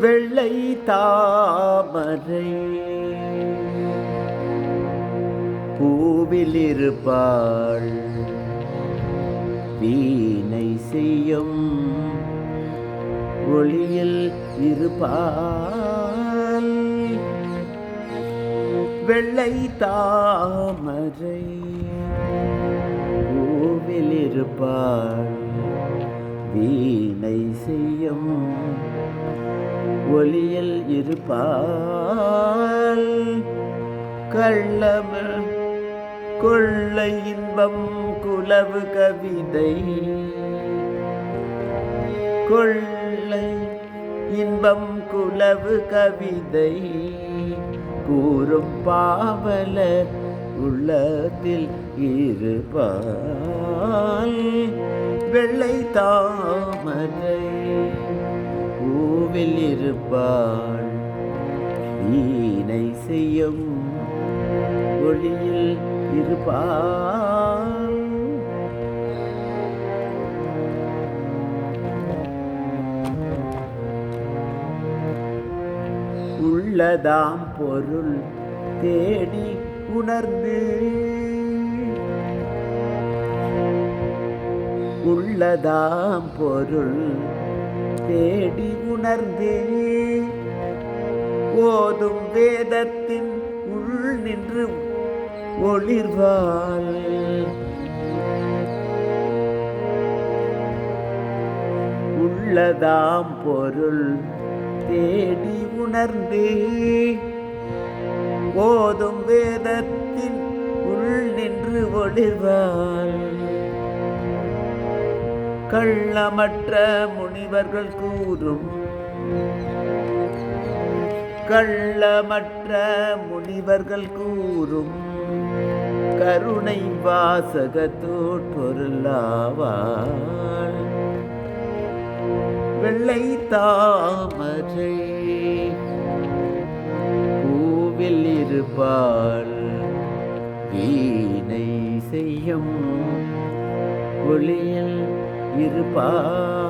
வெள்ளை தாமரை பூவில் இருப்பாள், வீணை செய்யும் ஒளியில் இருப்பாள். வெள்ளை தாமரை பூவில் இருப்பாள், வீணை செய்யும் ஒளியில் இருப்பாள். கள்ளமிழ் கொள்ளை இன்பம் குலவு கவிதை, கொள்ளை இன்பம் குலவு கவிதை கூறும் பாவலர் உள்ளத்தில் இருப்பாள். வெள்ளை தாமரை பூவில் இருப்பாள், வீணை செய்யும் ஒளியில் இருப்பாள். உள்ளதாம் பொருள் தேடி உணர்ந்து, உள்ளதாம் பொருள் தேடி உணர்ந்து ஓதும் வேதத்தின் உள் நின்று ஒளிர்வாள். உள்ளதாம் பொருள் தேடி உணர்ந்து ஓதும் வேதத்தின் உள் நின்று ஒளிர்வாள். கள்ளமற்ற முனிவர்கள் கூறும், கள்ளமற்ற முனிவர்கள் கூறும் கருணை வாசகத்தோட் பொருளாவாள். வெள்ளை தாமரை பூவில் இருப்பாள், வீணை செய்யும் ஒளியில் இருப்பாள்.